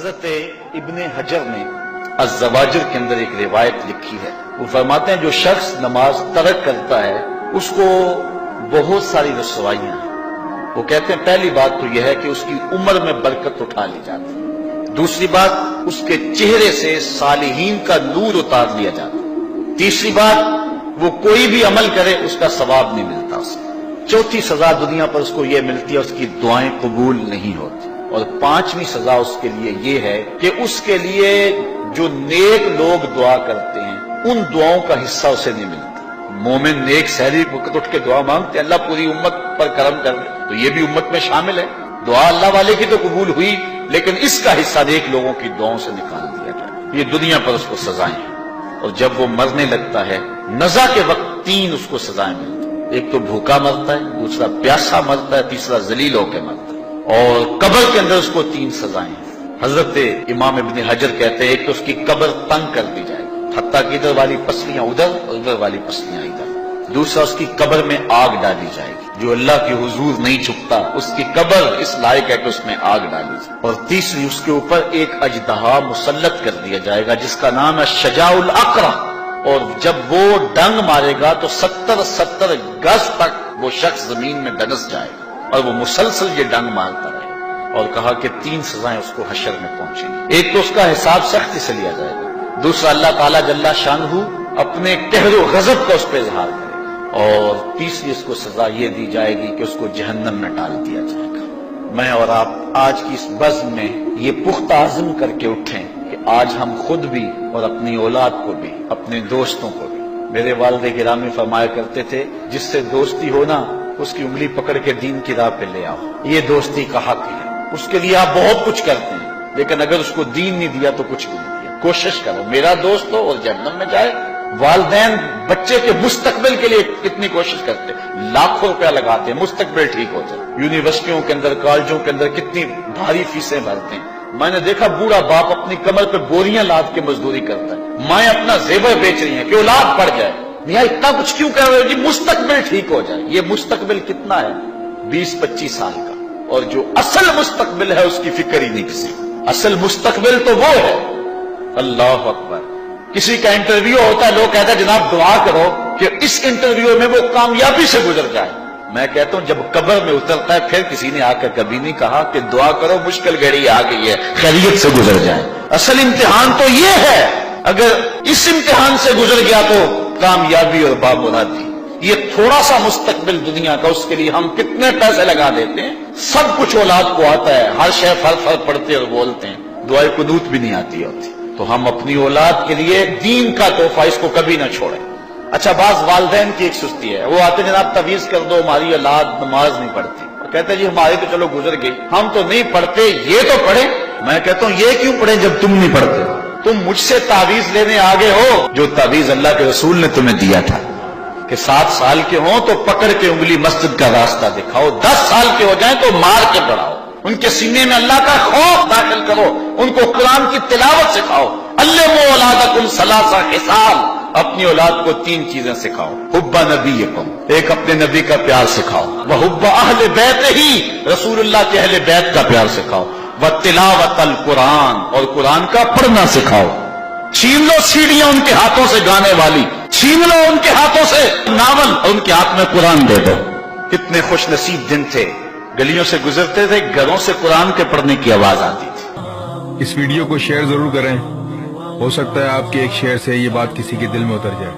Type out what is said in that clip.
حضرت ابن حجر نے الزواجر کے اندر ایک روایت لکھی ہے. وہ فرماتے ہیں جو شخص نماز ترک کرتا ہے اس کو بہت ساری رسوائیاں ہیں. وہ کہتے ہیں پہلی بات تو یہ ہے کہ اس کی عمر میں برکت اٹھا لی جاتی ہے. دوسری بات اس کے چہرے سے صالحین کا نور اتار لیا جاتا ہے. تیسری بات وہ کوئی بھی عمل کرے اس کا ثواب نہیں ملتا اسے. چوتھی سزا دنیا پر اس کو یہ ملتی ہے اس کی دعائیں قبول نہیں ہوتی. اور پانچویں سزا اس کے لیے یہ ہے کہ اس کے لیے جو نیک لوگ دعا کرتے ہیں ان دعاؤں کا حصہ اسے نہیں ملتا. مومن نیک سحری وقت اٹھ کے دعا مانگتے ہیں اللہ پوری امت پر کرم کر دے تو یہ بھی امت میں شامل ہے. دعا اللہ والے کی تو قبول ہوئی لیکن اس کا حصہ نیک لوگوں کی دعاؤں سے نکال دیا گیا. یہ دنیا پر اس کو سزائیں ہیں. اور جب وہ مرنے لگتا ہے نزا کے وقت تین اس کو سزائیں ملتی. ایک تو بھوکا مرتا ہے, دوسرا پیاسا مرتا ہے, تیسرا ذلیل ہو کے مرتا ہے. اور قبر کے اندر اس کو تین سزائیں ہیں. حضرت امام ابن حجر کہتے ہیں ایک تو اس کی قبر تنگ کر دی جائے گی حتیٰ کہ ادھر والی پسلیاں ادھر اور ادھر والی پسلیاں ادھر. دوسرا اس کی قبر میں آگ ڈالی جائے گی. جو اللہ کے حضور نہیں چھپتا اس کی قبر اس لائق ہے کہ اس میں آگ ڈالی جائے. اور تیسری اس کے اوپر ایک اژدہا مسلط کر دیا جائے گا جس کا نام ہے شجاع الاقرع. اور جب وہ ڈنگ مارے گا تو 70 گز تک وہ شخص زمین میں دنس جائے گا اور وہ مسلسل یہ ڈنگ مارتا رہے. اور کہا کہ تین سزائیں اس کو حشر میں پہنچیں گی. ایک تو اس کا حساب سختی سے لیا جائے گا. دوسرا اللہ تعالیٰ جل شانہ اپنے قہر و غضب کا اس پہ اظہار کرے گا. اور تیسری اس کو سزا یہ دی جائے گی کہ اس کو جہنم میں ڈال دیا جائے گا. میں اور آپ آج کی اس بزم میں یہ پختہ عزم کر کے اٹھیں کہ آج ہم خود بھی اور اپنی اولاد کو بھی اپنے دوستوں کو بھی. میرے والد گرامی فرمایا کرتے تھے جس سے دوستی ہونا اس کی انگلی پکڑ کے دین کی راہ پہ لے آؤ. یہ دوستی کا حق ہے. اس کے لیے آپ بہت کچھ کرتے ہیں لیکن اگر اس کو دین نہیں دیا تو کچھ بھی نہیں دیا. کوشش کرو میرا دوست ہو اور جہنم میں جائے. والدین بچے کے مستقبل کے لیے کتنی کوشش کرتے ہیں, لاکھوں روپیہ لگاتے ہیں مستقبل ٹھیک ہو جائے. یونیورسٹیوں کے اندر کالجوں کے اندر کتنی بھاری فیسیں بھرتے ہیں. میں نے دیکھا بوڑھا باپ اپنی کمر پہ بوریاں لاد کے مزدوری کرتا ہے. مائیں اپنا زیور بیچ رہی ہیں کہ اولاد پڑ جائے. میاں اتنا کچھ کیوں کر رہے ہو جی مستقبل ٹھیک ہو جائے. یہ مستقبل کتنا ہے 20-25 سال کا. اور جو اصل مستقبل ہے اس کی فکر ہی نہیں کسی. اصل مستقبل تو وہ ہے. اللہ اکبر. کسی کا انٹرویو ہوتا ہے لوگ کہتے ہیں جناب دعا کرو کہ اس انٹرویو میں وہ کامیابی سے گزر جائے. میں کہتا ہوں جب قبر میں اترتا ہے پھر کسی نے آ کر کبھی نہیں کہا کہ دعا کرو مشکل گھڑی آ گئی ہے خیریت سے گزر جائے. اصل امتحان تو یہ ہے. اگر اس امتحان سے گزر گیا تو کامیابی اور بامرادی. یہ تھوڑا سا مستقبل دنیا کا اس کے لیے ہم کتنے پیسے لگا دیتے ہیں. سب کچھ اولاد کو آتا ہے, ہر شے فر پڑھتے اور بولتے ہیں, دعائے قنوت بھی نہیں آتی ہوتی. تو ہم اپنی اولاد کے لیے دین کا تحفہ اس کو کبھی نہ چھوڑیں. اچھا بعض والدین کی ایک سستی ہے, وہ آتے جناب تعویذ کر دو ہماری اولاد نماز نہیں پڑھتی. کہتے جی ہماری تو چلو گزر گئی ہم تو نہیں پڑھتے یہ تو پڑھیں. میں کہتا ہوں یہ کیوں پڑھیں جب تم نہیں پڑھتے. تم مجھ سے تعویذ لینے آگے ہو جو تعویذ اللہ کے رسول نے تمہیں دیا تھا کہ 7 سال کے ہوں تو پکڑ کے انگلی مسجد کا راستہ دکھاؤ, 10 سال کے ہو جائیں تو مار کے پڑھاؤ, ان کے سینے میں اللہ کا خوف داخل کرو, ان کو قرآن کی تلاوت سکھاؤ. علموا اولادکم 3 خصال, اپنی اولاد کو 3 چیزیں سکھاؤ. حب نبیکم, ایک اپنے نبی کا پیار سکھاؤ. وحب اہل بیتہ, رسول اللہ کے اہل بیت کا پیار سکھاؤ. وتلاوت القرآن, اور قرآن کا پڑھنا سکھاؤ. چھین لو سیڑھیاں ان کے ہاتھوں سے گانے والی, چھین لو ان کے ہاتھوں سے ناول اور ان کے ہاتھ میں قرآن دے دو. کتنے خوش نصیب دن تھے, گلیوں سے گزرتے تھے گھروں سے قرآن کے پڑھنے کی آواز آتی تھی. اس ویڈیو کو شیئر ضرور کریں, ہو سکتا ہے آپ کے ایک شیئر سے یہ بات کسی کے دل میں اتر جائے.